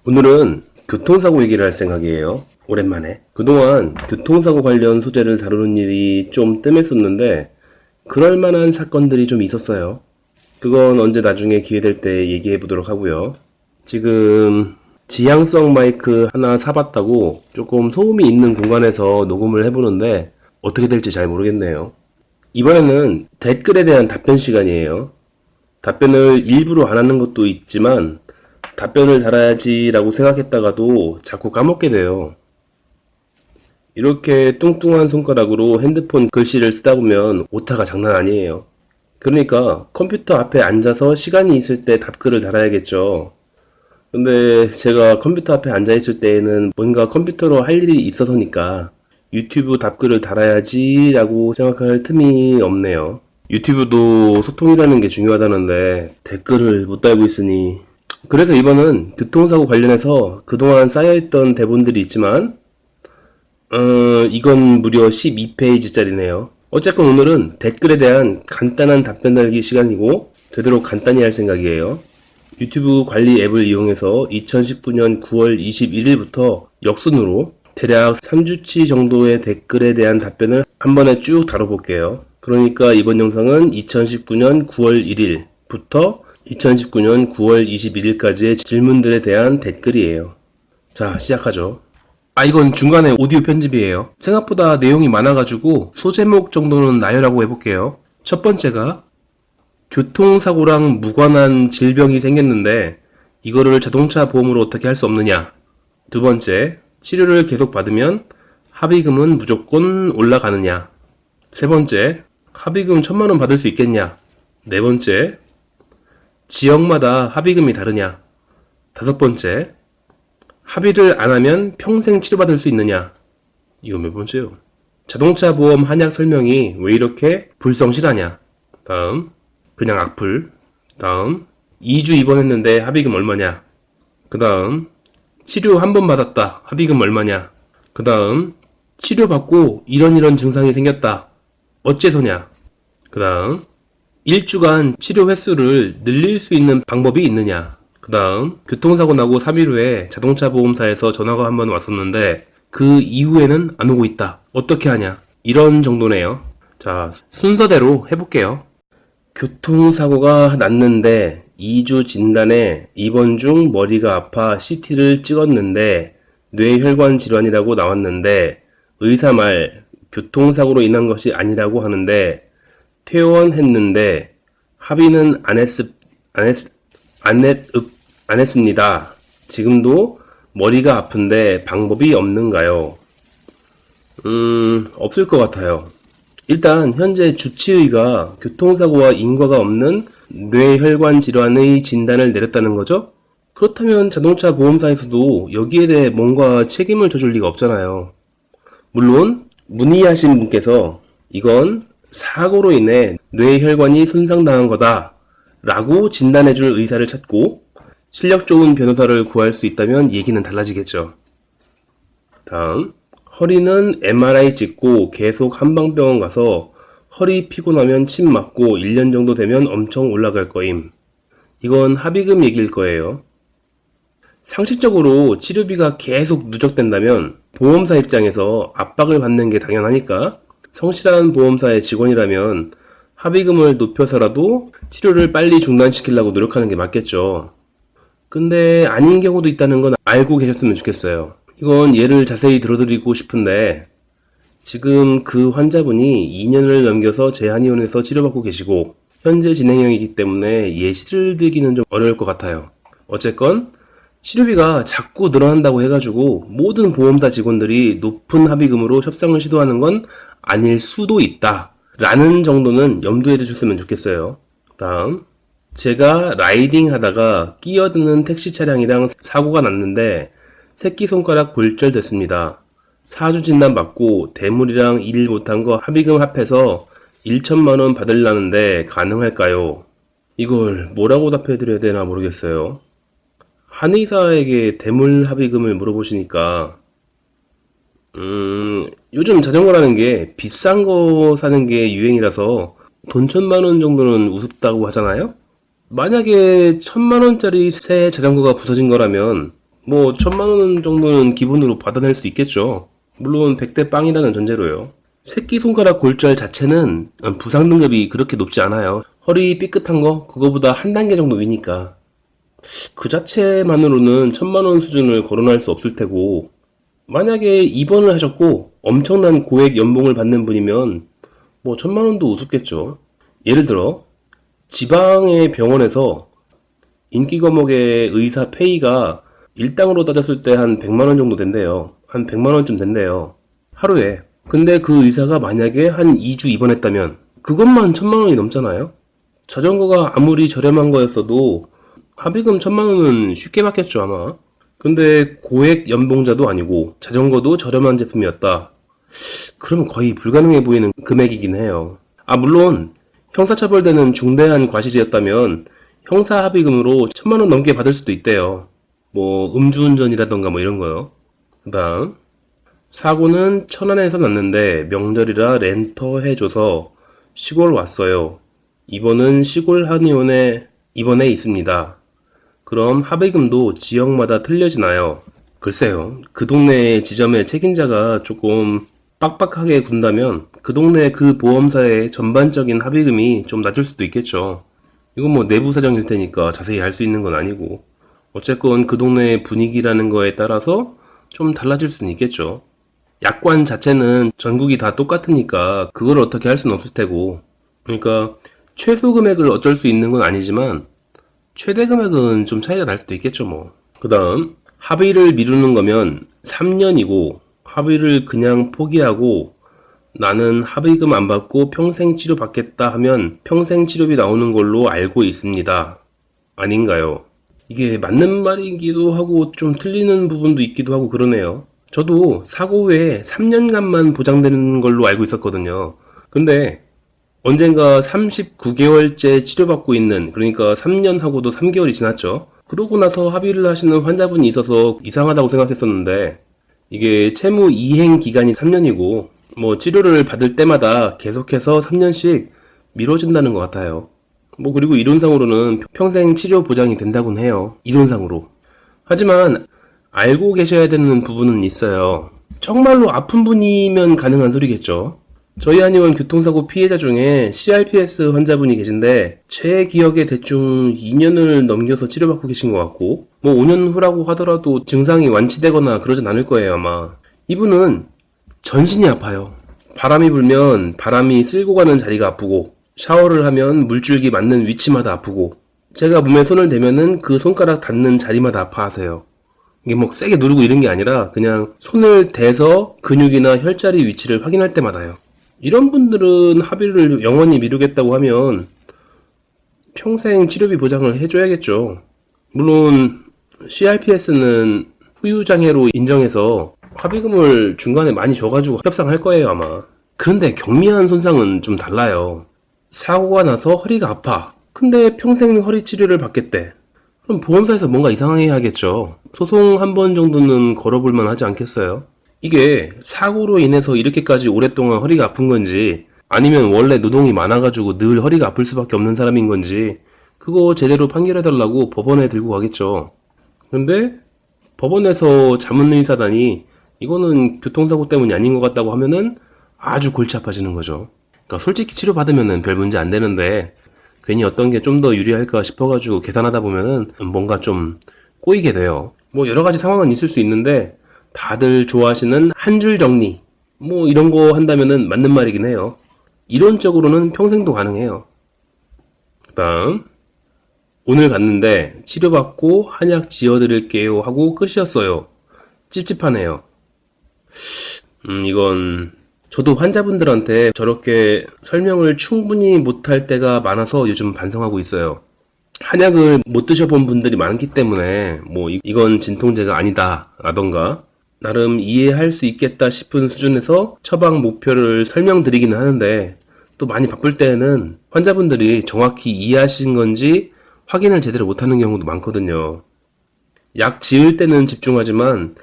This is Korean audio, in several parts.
오늘은 교통사고 얘기를 할 생각이에요. 오랜만에. 그동안 교통사고 관련 소재를 다루는 일이 좀 뜸했었는데 그럴 만한 사건들이 좀 있었어요. 그건 언제 나중에 기회 될 때 얘기해 보도록 하고요. 지금 지향성 마이크 하나 사봤다고 조금 소음이 있는 공간에서 녹음을 해보는데 어떻게 될지 잘 모르겠네요. 이번에는 댓글에 대한 답변 시간이에요. 답변을 일부러 안 하는 것도 있지만 답변을 달아야지라고 생각했다가도 자꾸 까먹게 돼요. 이렇게 뚱뚱한 손가락으로 핸드폰 글씨를 쓰다 보면 오타가 장난 아니에요. 그러니까 컴퓨터 앞에 앉아서 시간이 있을 때 답글을 달아야겠죠. 근데 제가 컴퓨터 앞에 앉아 있을 때에는 뭔가 컴퓨터로 할 일이 있어서니까 유튜브 답글을 달아야지라고 생각할 틈이 없네요. 유튜브도 소통이라는 게 중요하다는데 댓글을 못 달고 있으니 그래서 이번은 교통사고 관련해서 그동안 쌓여있던 대본들이 있지만 이건 무려 12페이지짜리네요. 어쨌건 오늘은 댓글에 대한 간단한 답변 달기 시간이고 되도록 간단히 할 생각이에요. 유튜브 관리 앱을 이용해서 2019년 9월 21일부터 역순으로 대략 3주치 정도의 댓글에 대한 답변을 한 번에 쭉 다뤄볼게요. 그러니까 이번 영상은 2019년 9월 1일부터 2019년 9월 21일까지의 질문들에 대한 댓글이에요. 자, 시작하죠. 이건 중간에 오디오 편집이에요. 생각보다 내용이 많아가지고 소제목 정도는 나열하고 해볼게요. 첫 번째가 교통사고랑 무관한 질병이 생겼는데 이거를 자동차 보험으로 어떻게 할 수 없느냐. 두 번째, 치료를 계속 받으면 합의금은 무조건 올라가느냐. 세 번째, 합의금 1,000만 원 받을 수 있겠냐. 네 번째, 지역마다 합의금이 다르냐. 다섯 번째, 합의를 안 하면 평생 치료받을 수 있느냐. 이거 몇 번째요? 자동차 보험 한약 설명이 왜 이렇게 불성실하냐. 다음, 그냥 악플. 다음, 2주 입원했는데 합의금 얼마냐. 그 다음, 치료 한 번 받았다. 합의금 얼마냐. 그 다음, 치료받고 이런 증상이 생겼다. 어째서냐. 그 다음, 1주간 치료 횟수를 늘릴 수 있는 방법이 있느냐. 그 다음, 교통사고 나고 3일 후에 자동차 보험사에서 전화가 한 번 왔었는데 그 이후에는 안 오고 있다. 어떻게 하냐. 이런 정도네요. 자, 순서대로 해볼게요. 교통사고가 났는데 2주 진단에 입원 중 머리가 아파 CT를 찍었는데 뇌혈관 질환이라고 나왔는데 의사 말 교통사고로 인한 것이 아니라고 하는데 퇴원했는데 합의는 안 했습니다. 지금도 머리가 아픈데 방법이 없는가요? 없을 것 같아요. 일단 현재 주치의가 교통사고와 인과가 없는 뇌혈관 질환의 진단을 내렸다는 거죠? 그렇다면 자동차 보험사에서도 여기에 대해 뭔가 책임을 져줄 리가 없잖아요. 물론 문의하신 분께서 이건 사고로 인해 뇌혈관이 손상당한 거다 라고 진단해줄 의사를 찾고 실력 좋은 변호사를 구할 수 있다면 얘기는 달라지겠죠. 다음, 허리는 MRI 찍고 계속 한방병원 가서 허리 피곤하면 침 맞고 1년 정도 되면 엄청 올라갈 거임. 이건 합의금 얘기일 거예요. 상식적으로 치료비가 계속 누적된다면 보험사 입장에서 압박을 받는 게 당연하니까 성실한 보험사의 직원이라면 합의금을 높여서라도 치료를 빨리 중단시키려고 노력하는 게 맞겠죠. 근데 아닌 경우도 있다는 건 알고 계셨으면 좋겠어요. 이건 예를 자세히 들어드리고 싶은데 지금 그 환자분이 2년을 넘겨서 재한의원에서 치료받고 계시고 현재 진행형이기 때문에 예시를 들기는 좀 어려울 것 같아요. 어쨌건 치료비가 자꾸 늘어난다고 해가지고 모든 보험사 직원들이 높은 합의금으로 협상을 시도하는 건 아닐 수도 있다 라는 정도는 염두에 두셨으면 좋겠어요. 다음, 제가 라이딩 하다가 끼어드는 택시 차량이랑 사고가 났는데 새끼손가락 골절 됐습니다. 4주 진단 받고 대물이랑 일 못한 거 합의금 합해서 1,000만원 받으려는데 가능할까요? 이걸 뭐라고 답해드려야 되나 모르겠어요. 한의사에게 대물 합의금을 물어보시니까 요즘 자전거라는 게 비싼 거 사는 게 유행이라서 돈 1,000만 원 정도는 우습다고 하잖아요? 만약에 1,000만 원짜리 새 자전거가 부서진 거라면 뭐 1,000만 원 정도는 기본으로 받아낼 수 있겠죠. 물론 100대 빵이라는 전제로요. 새끼손가락 골절 자체는 부상 등급이 그렇게 높지 않아요. 허리 삐끗한 거 그거보다 한 단계 정도 위니까 그 자체만으로는 1,000만 원 수준을 거론할 수 없을 테고, 만약에 입원을 하셨고 엄청난 고액 연봉을 받는 분이면 뭐 1,000만 원도 우습겠죠. 예를 들어 지방의 병원에서 인기 과목의 의사 페이가 일당으로 따졌을 때 한 100만 원 정도 된대요. 한 100만 원쯤 된대요. 하루에. 근데 그 의사가 만약에 한 2주 입원했다면 그것만 1,000만 원이 넘잖아요. 자전거가 아무리 저렴한 거였어도 합의금 1,000만 원은 쉽게 받겠죠, 아마. 근데 고액 연봉자도 아니고 자전거도 저렴한 제품이었다. 그럼 거의 불가능해 보이는 금액이긴 해요. 아, 물론 형사처벌되는 중대한 과실이었다면 형사 합의금으로 1,000만 원 넘게 받을 수도 있대요. 뭐 음주운전이라던가 뭐 이런 거요. 그다음 사고는 천안에서 났는데 명절이라 렌터 해줘서 시골 왔어요. 입원은 시골 한의원에 입원해 있습니다. 그럼 합의금도 지역마다 틀려지나요? 글쎄요. 그 동네 지점의 책임자가 조금 빡빡하게 군다면 그 동네 그 보험사의 전반적인 합의금이 좀 낮을 수도 있겠죠. 이건 뭐 내부 사정일 테니까 자세히 알 수 있는 건 아니고. 어쨌건 그 동네의 분위기라는 거에 따라서 좀 달라질 수는 있겠죠. 약관 자체는 전국이 다 똑같으니까 그걸 어떻게 할 수는 없을 테고. 그러니까 최소 금액을 어쩔 수 있는 건 아니지만 최대 금액은 좀 차이가 날 수도 있겠죠, 뭐. 그 다음, 합의를 미루는 거면 3년이고, 합의를 그냥 포기하고, 나는 합의금 안 받고 평생 치료 받겠다 하면 평생 치료비 나오는 걸로 알고 있습니다. 아닌가요? 이게 맞는 말이기도 하고 좀 틀리는 부분도 있기도 하고 그러네요. 저도 사고 후에 3년간만 보장되는 걸로 알고 있었거든요. 근데 언젠가 39개월째 치료받고 있는, 그러니까 3년 하고도 3개월이 지났죠. 그러고 나서 합의를 하시는 환자분이 있어서 이상하다고 생각했었는데, 이게 채무 이행 기간이 3년이고, 뭐 치료를 받을 때마다 계속해서 3년씩 미뤄진다는 것 같아요. 뭐 그리고 이론상으로는 평생 치료 보장이 된다곤 해요. 이론상으로. 하지만 알고 계셔야 되는 부분은 있어요. 정말로 아픈 분이면 가능한 소리겠죠. 저희 한의원 교통사고 피해자 중에 CRPS 환자분이 계신데 제 기억에 대충 2년을 넘겨서 치료받고 계신 것 같고, 뭐 5년 후라고 하더라도 증상이 완치되거나 그러진 않을 거예요, 아마. 이분은 전신이 아파요. 바람이 불면 바람이 쓸고 가는 자리가 아프고, 샤워를 하면 물줄기 맞는 위치마다 아프고, 제가 몸에 손을 대면은 그 손가락 닿는 자리마다 아파하세요. 이게 뭐 세게 누르고 이런 게 아니라 그냥 손을 대서 근육이나 혈자리 위치를 확인할 때마다요. 이런 분들은 합의를 영원히 미루겠다고 하면 평생 치료비 보장을 해줘야겠죠. 물론 CRPS는 후유장애로 인정해서 합의금을 중간에 많이 줘가지고 협상할 거예요, 아마. 그런데 경미한 손상은 좀 달라요. 사고가 나서 허리가 아파. 근데 평생 허리 치료를 받겠대. 그럼 보험사에서 뭔가 이상하게 해야겠죠. 소송 한 번 정도는 걸어볼 만하지 않겠어요? 이게 사고로 인해서 이렇게까지 오랫동안 허리가 아픈 건지, 아니면 원래 노동이 많아가지고 늘 허리가 아플 수밖에 없는 사람인 건지, 그거 제대로 판결해달라고 법원에 들고 가겠죠. 근데 법원에서 자문의사단이 이거는 교통사고 때문이 아닌 것 같다고 하면은 아주 골치 아파지는 거죠. 그러니까 솔직히 치료받으면은 별 문제 안 되는데 괜히 어떤 게 좀 더 유리할까 싶어가지고 계산하다 보면은 뭔가 좀 꼬이게 돼요. 뭐 여러 가지 상황은 있을 수 있는데 다들 좋아하시는 한 줄 정리 뭐 이런 거 한다면은 맞는 말이긴 해요. 이론적으로는 평생도 가능해요. 그다음 오늘 갔는데 치료받고 한약 지어드릴게요 하고 끝이었어요. 찝찝하네요. 이건 저도 환자분들한테 저렇게 설명을 충분히 못할 때가 많아서 요즘 반성하고 있어요. 한약을 못 드셔본 분들이 많기 때문에 뭐 이건 진통제가 아니다 라던가 나름 이해할 수 있겠다 싶은 수준에서 처방 목표를 설명드리기는 하는데, 또 많이 바쁠 때에는 환자분들이 정확히 이해하신 건지 확인을 제대로 못하는 경우도 많거든요. 약 지을 때는 집중하지만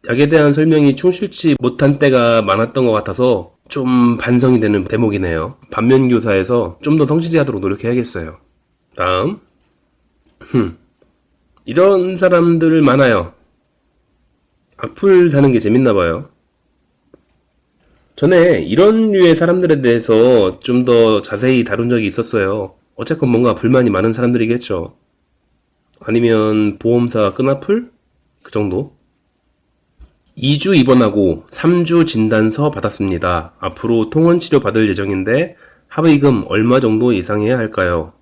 약에 대한 설명이 충실치 못한 때가 많았던 것 같아서 좀 반성이 되는 대목이네요. 반면교사에서 좀 더 성실히 하도록 노력해야겠어요. 다음 이런 사람들 많아요. 악플 다는 게 재밌나 봐요. 전에 이런 류의 사람들에 대해서 좀 더 자세히 다룬 적이 있었어요. 어쨌건 뭔가 불만이 많은 사람들이겠죠. 아니면 보험사 끈악플? 그 정도? 2주 입원하고 3주 진단서 받았습니다. 앞으로 통원치료 받을 예정인데 합의금 얼마 정도 예상해야 할까요?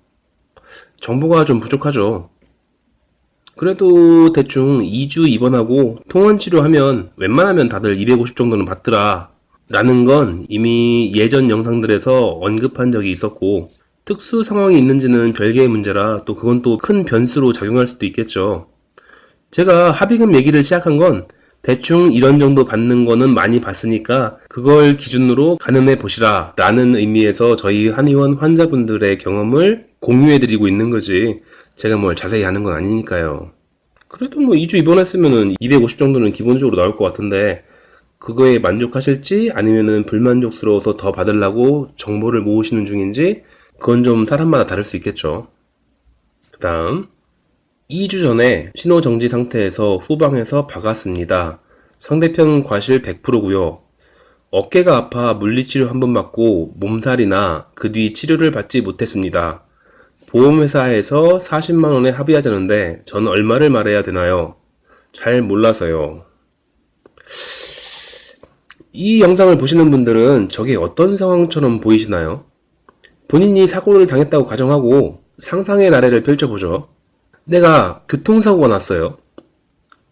정보가 좀 부족하죠. 그래도 대충 2주 입원하고 통원치료하면 웬만하면 다들 250 정도는 받더라 라는 건 이미 예전 영상들에서 언급한 적이 있었고, 특수 상황이 있는지는 별개의 문제라 또 그건 또 큰 변수로 작용할 수도 있겠죠. 제가 합의금 얘기를 시작한 건 대충 이런 정도 받는 거는 많이 봤으니까 그걸 기준으로 가늠해 보시라 라는 의미에서 저희 한의원 환자분들의 경험을 공유해 드리고 있는 거지, 제가 뭘 자세히 하는 건 아니니까요. 그래도 뭐 2주 입원했으면은 250 정도는 기본적으로 나올 것 같은데, 그거에 만족하실지 아니면은 불만족스러워서 더 받으려고 정보를 모으시는 중인지, 그건 좀 사람마다 다를 수 있겠죠. 그 다음, 2주 전에 신호정지 상태에서 후방에서 박았습니다. 상대편 과실 100%고요. 어깨가 아파 물리치료 한 번 받고 몸살이나 그 뒤 치료를 받지 못했습니다. 보험회사에서 40만원에 합의하자는데 전 얼마를 말해야 되나요? 잘 몰라서요. 이 영상을 보시는 분들은 저게 어떤 상황처럼 보이시나요? 본인이 사고를 당했다고 가정하고 상상의 나래를 펼쳐보죠. 내가 교통사고가 났어요.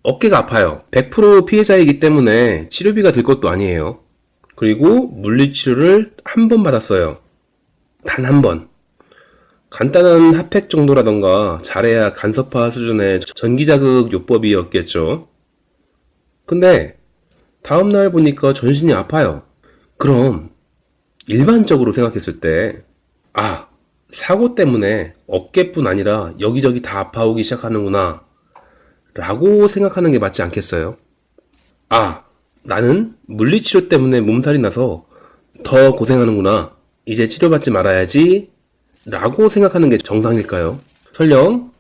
어깨가 아파요. 100% 피해자이기 때문에 치료비가 들 것도 아니에요. 그리고 물리치료를 한 번 받았어요. 단 한 번. 간단한 핫팩 정도라던가 잘해야 간섭화 수준의 전기자극 요법이었겠죠. 근데 다음날 보니까 전신이 아파요. 그럼 일반적으로 생각했을 때, 아, 사고 때문에 어깨뿐 아니라 여기저기 다 아파오기 시작하는구나 라고 생각하는 게 맞지 않겠어요? 아, 나는 물리치료 때문에 몸살이 나서 더 고생하는구나, 이제 치료받지 말아야지 라고 생각하는 게 정상일까요? 설령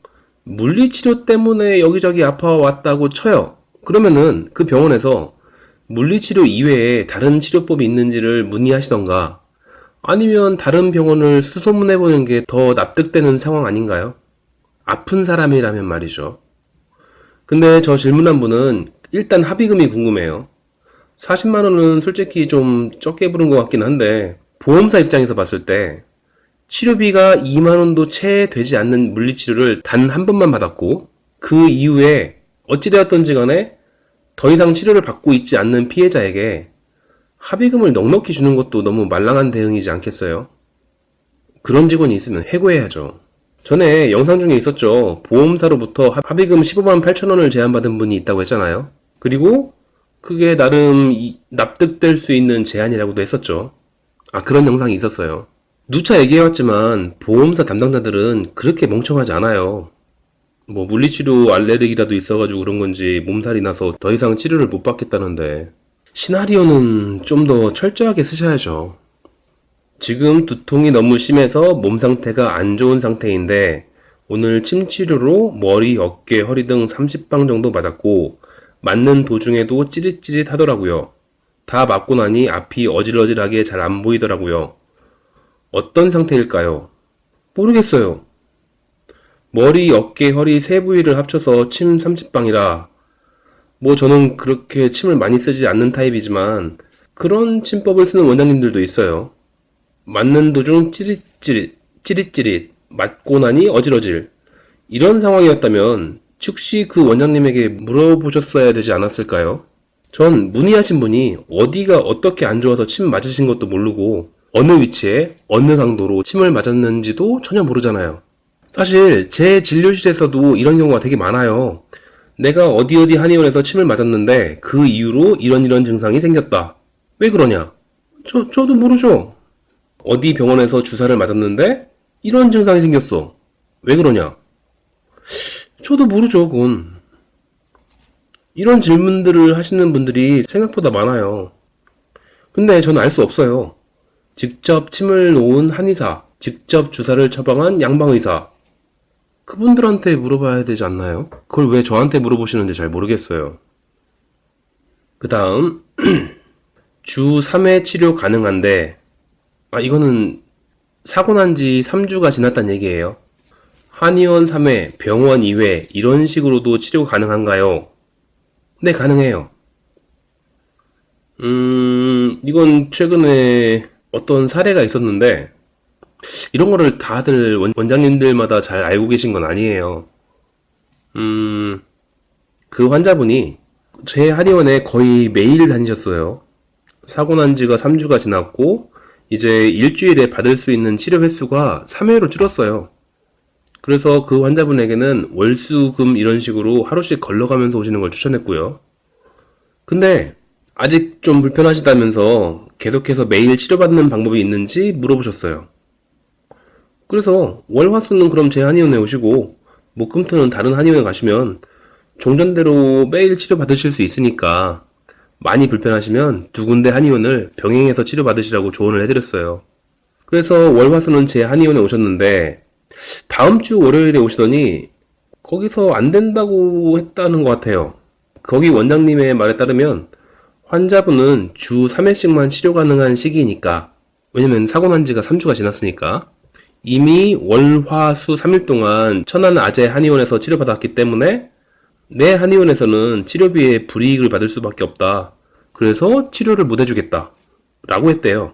물리치료 때문에 여기저기 아파왔다고 쳐요. 그러면은 그 병원에서 물리치료 이외에 다른 치료법이 있는지를 문의하시던가, 아니면 다른 병원을 수소문해보는 게 더 납득되는 상황 아닌가요? 아픈 사람이라면 말이죠. 근데 저 질문한 분은 일단 합의금이 궁금해요. 40만원은 솔직히 좀 적게 부른 것 같긴 한데, 보험사 입장에서 봤을 때 치료비가 2만원도 채 되지 않는 물리치료를 단 한 번만 받았고, 그 이후에 어찌되었던지 간에 더 이상 치료를 받고 있지 않는 피해자에게 합의금을 넉넉히 주는 것도 너무 말랑한 대응이지 않겠어요? 그런 직원이 있으면 해고해야죠. 전에 영상 중에 있었죠. 보험사로부터 합의금 15만 8천 원을 제안받은 분이 있다고 했잖아요. 그리고 그게 나름 납득될 수 있는 제안이라고도 했었죠. 아, 그런 영상이 있었어요. 누차 얘기해왔지만 보험사 담당자들은 그렇게 멍청하지 않아요. 뭐 물리치료 알레르기라도 있어가지고 그런 건지 몸살이 나서 더 이상 치료를 못 받겠다는데, 시나리오는 좀 더 철저하게 쓰셔야죠. 지금 두통이 너무 심해서 몸 상태가 안 좋은 상태인데 오늘 침 치료로 머리, 어깨, 허리 등 30방 정도 맞았고 맞는 도중에도 찌릿찌릿 하더라고요. 다 맞고 나니 앞이 어질어질하게 잘 안 보이더라고요. 어떤 상태일까요? 모르겠어요. 머리, 어깨, 허리 세 부위를 합쳐서 침 30방이라, 뭐 저는 그렇게 침을 많이 쓰지 않는 타입이지만 그런 침법을 쓰는 원장님들도 있어요. 맞는 도중 찌릿찌릿, 찌릿찌릿, 맞고 나니 어질어질. 이런 상황이었다면 즉시 그 원장님에게 물어보셨어야 되지 않았을까요? 전 문의하신 분이 어디가 어떻게 안 좋아서 침 맞으신 것도 모르고 어느 위치에 어느 강도로 침을 맞았는지도 전혀 모르잖아요. 사실 제 진료실에서도 이런 경우가 되게 많아요. 내가 어디 어디 한의원에서 침을 맞았는데 그 이후로 이런 증상이 생겼다. 왜 그러냐? 저도 모르죠. 어디 병원에서 주사를 맞았는데 이런 증상이 생겼어. 왜 그러냐? 저도 모르죠, 그건. 이런 질문들을 하시는 분들이 생각보다 많아요. 근데 저는 알 수 없어요. 직접 침을 놓은 한의사, 직접 주사를 처방한 양방의사, 그분들한테 물어봐야 되지 않나요? 그걸 왜 저한테 물어보시는지 잘 모르겠어요. 그 다음, 주 3회 치료 가능한데, 이거는 사고 난 지 3주가 지났다는 얘기예요. 한의원 3회, 병원 2회, 이런 식으로도 치료 가능한가요? 네, 가능해요. 이건 최근에 어떤 사례가 있었는데, 이런 거를 다들 원장님들마다 잘 알고 계신 건 아니에요. 음, 그 환자분이 제 한의원에 거의 매일 다니셨어요. 사고 난 지가 3주가 지났고, 이제 일주일에 받을 수 있는 치료 횟수가 3회로 줄었어요. 그래서 그 환자분에게는 월, 수, 금 이런 식으로 하루씩 걸러가면서 오시는 걸 추천했고요. 근데 아직 좀 불편하시다면서 계속해서 매일 치료받는 방법이 있는지 물어보셨어요. 그래서 월, 화, 수는 그럼 제 한의원에 오시고, 목, 금, 토는 다른 한의원에 가시면 종전대로 매일 치료받으실 수 있으니까 많이 불편하시면 두 군데 한의원을 병행해서 치료받으시라고 조언을 해드렸어요. 그래서 월, 화, 수는 제 한의원에 오셨는데 다음 주 월요일에 오시더니 거기서 안 된다고 했다는 것 같아요. 거기 원장님의 말에 따르면 환자분은 주 3회씩만 치료 가능한 시기니까, 왜냐면 사고 난 지가 3주가 지났으니까 이미 월, 화, 수 3일 동안 천안 아재 한의원에서 치료받았기 때문에 내 한의원에서는 치료비에 불이익을 받을 수밖에 없다. 그래서 치료를 못 해주겠다. 라고 했대요.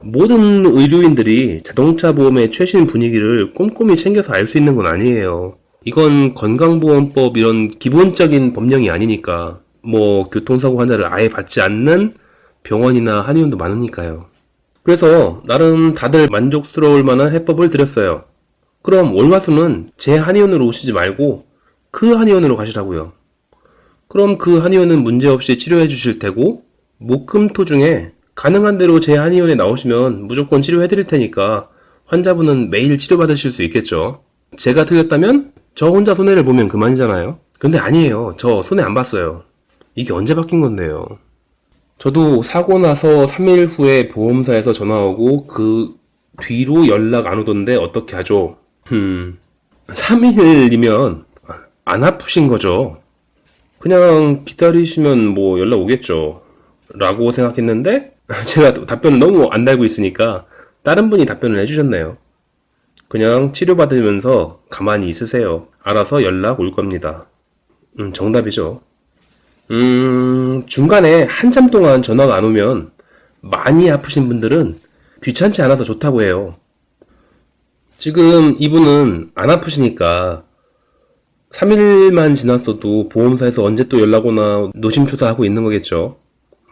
모든 의료인들이 자동차 보험의 최신 분위기를 꼼꼼히 챙겨서 알 수 있는 건 아니에요. 이건 건강보험법 이런 기본적인 법령이 아니니까. 뭐, 교통사고 환자를 아예 받지 않는 병원이나 한의원도 많으니까요. 그래서 나름 다들 만족스러울 만한 해법을 드렸어요. 그럼 월화수는 제 한의원으로 오시지 말고 그 한의원으로 가시라고요. 그럼 그 한의원은 문제없이 치료해 주실 테고, 목금토 중에 가능한 대로 제 한의원에 나오시면 무조건 치료해 드릴 테니까 환자분은 매일 치료받으실 수 있겠죠. 제가 틀렸다면 저 혼자 손해를 보면 그만이잖아요. 근데 아니에요. 저 손해 안 봤어요. 이게 언제 바뀐 건데요. 저도 사고 나서 3일 후에 보험사에서 전화 오고 그 뒤로 연락 안 오던데 어떻게 하죠? 3일이면 안 아프신 거죠. 그냥 기다리시면 뭐 연락 오겠죠. 라고 생각했는데 제가 답변을 너무 안 달고 있으니까 다른 분이 답변을 해주셨네요. 그냥 치료받으면서 가만히 있으세요. 알아서 연락 올 겁니다. 정답이죠. 중간에 한참 동안 전화가 안 오면 많이 아프신 분들은 귀찮지 않아서 좋다고 해요. 지금 이분은 안 아프시니까 3일만 지났어도 보험사에서 언제 또 연락 오나 노심초사하고 있는 거겠죠.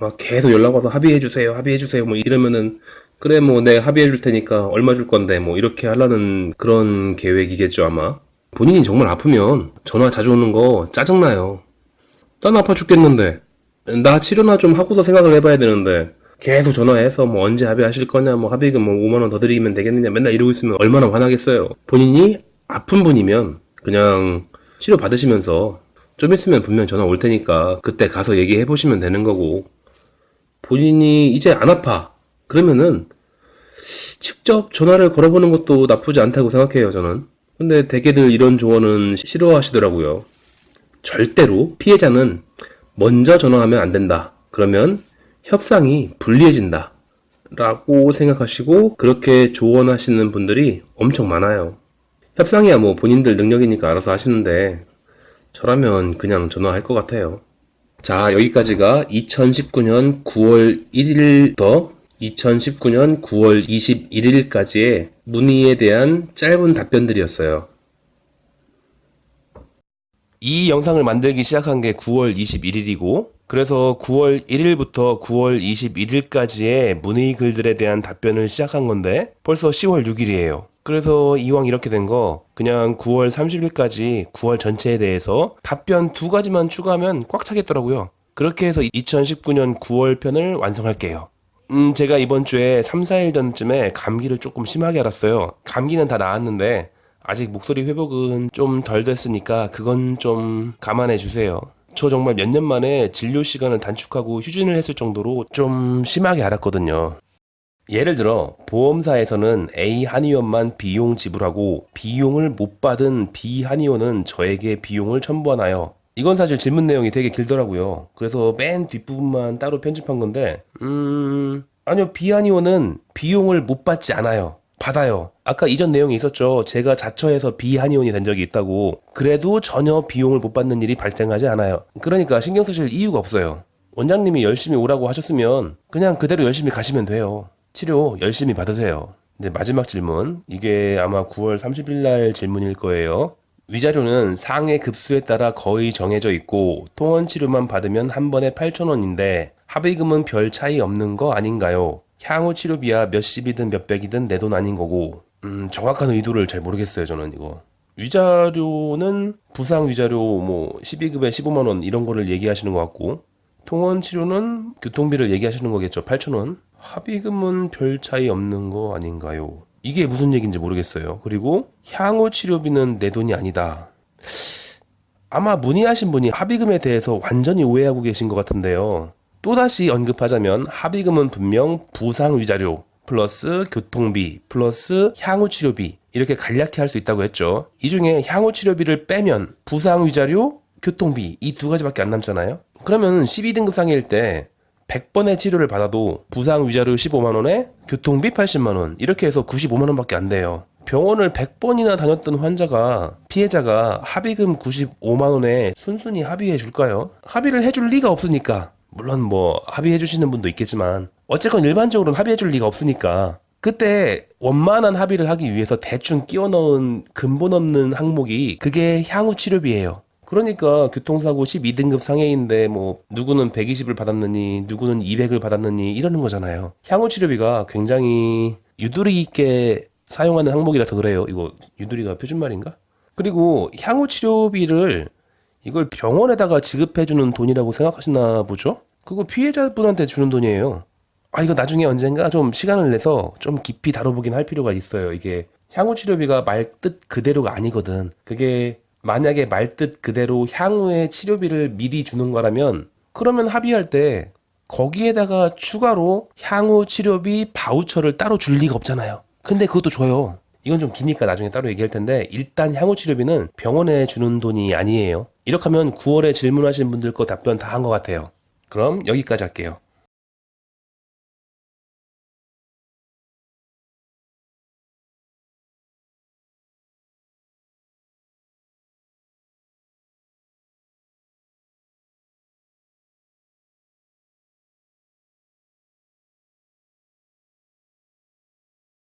막 계속 연락 와서 합의해주세요, 합의해주세요, 뭐 이러면은, 그래, 뭐 내가 합의해줄 테니까 얼마 줄 건데, 뭐 이렇게 하려는 그런 계획이겠죠, 아마. 본인이 정말 아프면 전화 자주 오는 거 짜증나요. 난 아파 죽겠는데. 나 치료나 좀 하고서 생각을 해봐야 되는데. 계속 전화해서 뭐 언제 합의하실 거냐, 뭐 합의금 뭐 5만 원 더 드리면 되겠느냐, 맨날 이러고 있으면 얼마나 화나겠어요. 본인이 아픈 분이면 그냥 치료 받으시면서 좀 있으면 분명 전화 올 테니까 그때 가서 얘기해 보시면 되는 거고, 본인이 이제 안 아파 그러면은 직접 전화를 걸어보는 것도 나쁘지 않다고 생각해요, 저는. 근데 대개들 이런 조언은 싫어하시더라고요. 절대로 피해자는 먼저 전화하면 안 된다. 그러면 협상이 불리해진다. 라고 생각하시고 그렇게 조언하시는 분들이 엄청 많아요. 협상이야 뭐 본인들 능력이니까 알아서 하시는데 저라면 그냥 전화할 것 같아요. 자, 여기까지가 2019년 9월 1일부터 2019년 9월 21일까지의 문의에 대한 짧은 답변들이었어요. 이 영상을 만들기 시작한 게 9월 21일이고, 그래서 9월 1일부터 9월 21일까지의 문의 글들에 대한 답변을 시작한 건데, 벌써 10월 6일이에요. 그래서 이왕 이렇게 된 거, 그냥 9월 30일까지 9월 전체에 대해서 답변 2가지만 추가하면 꽉 차겠더라고요. 그렇게 해서 2019년 9월 편을 완성할게요. 제가 이번 주에 3, 4일 전쯤에 감기를 조금 심하게 앓았어요. 감기는 다 나았는데 아직 목소리 회복은 좀 덜 됐으니까 그건 좀 감안해 주세요. 저 정말 몇 년 만에 진료 시간을 단축하고 휴진을 했을 정도로 좀 심하게 앓았거든요. 예를 들어 보험사에서는 A 한의원만 비용 지불하고 비용을 못 받은 B 한의원은 저에게 비용을 첨부하나요? 이건 사실 질문 내용이 되게 길더라고요. 그래서 맨 뒷부분만 따로 편집한 건데, 아니요, 비한의원은 비용을 못 받지 않아요. 받아요. 아까 이전 내용이 있었죠. 제가 자처해서 비한의원이 된 적이 있다고. 그래도 전혀 비용을 못 받는 일이 발생하지 않아요. 그러니까 신경 쓰실 이유가 없어요. 원장님이 열심히 오라고 하셨으면 그냥 그대로 열심히 가시면 돼요. 치료 열심히 받으세요. 이제 마지막 질문. 이게 아마 9월 30일 날 질문일 거예요. 위자료는 상해 급수에 따라 거의 정해져 있고 통원 치료만 받으면 한 번에 8,000원인데 합의금은 별 차이 없는 거 아닌가요? 향후 치료비야 몇십이든 몇백이든 내 돈 아닌 거고. 정확한 의도를 잘 모르겠어요, 저는 이거. 위자료는 부상 위자료 뭐 12급에 15만 원 이런 거를 얘기하시는 것 같고, 통원 치료는 교통비를 얘기하시는 거겠죠. 8,000원. 합의금은 별 차이 없는 거 아닌가요? 이게 무슨 얘기인지 모르겠어요. 그리고 향후 치료비는 내 돈이 아니다. 아마 문의하신 분이 합의금에 대해서 완전히 오해하고 계신 것 같은데요. 또다시 언급하자면 합의금은 분명 부상 위자료 플러스 교통비 플러스 향후 치료비 이렇게 간략히 할 수 있다고 했죠. 이 중에 향후 치료비를 빼면 부상 위자료, 교통비 이 두 가지밖에 안 남잖아요. 그러면 12등급 상해일 때 100번의 치료를 받아도 부상 위자료 15만원에 교통비 80만원 이렇게 해서 95만원밖에 안 돼요. 병원을 100번이나 다녔던 피해자가 합의금 95만원에 순순히 합의해 줄까요? 합의를 해줄 리가 없으니까. 물론 뭐 합의해 주시는 분도 있겠지만 어쨌건 일반적으로는 합의해 줄 리가 없으니까 그때 원만한 합의를 하기 위해서 대충 끼워 넣은 근본 없는 항목이 그게 향후 치료비예요. 그러니까 교통사고 12등급 상해인데 뭐 누구는 120을 받았느니 누구는 200을 받았느니 이러는 거잖아요. 향후 치료비가 굉장히 유두리 있게 사용하는 항목이라서 그래요. 이거 유두리가 표준말인가? 그리고 향후 치료비를 이걸 병원에다가 지급해주는 돈이라고 생각하시나 보죠? 그거 피해자분한테 주는 돈이에요. 이거 나중에 언젠가 좀 시간을 내서 좀 깊이 다뤄보긴 할 필요가 있어요. 이게 향후 치료비가 말뜻 그대로가 아니거든. 그게 만약에 말뜻 그대로 향후의 치료비를 미리 주는 거라면 그러면 합의할 때 거기에다가 추가로 향후 치료비 바우처를 따로 줄 리가 없잖아요. 근데 그것도 줘요. 이건 좀 기니까 나중에 따로 얘기할 텐데 일단 향후 치료비는 병원에 주는 돈이 아니에요. 이렇게 하면 9월에 질문하신 분들 거 답변 다 한 것 같아요. 그럼 여기까지 할게요.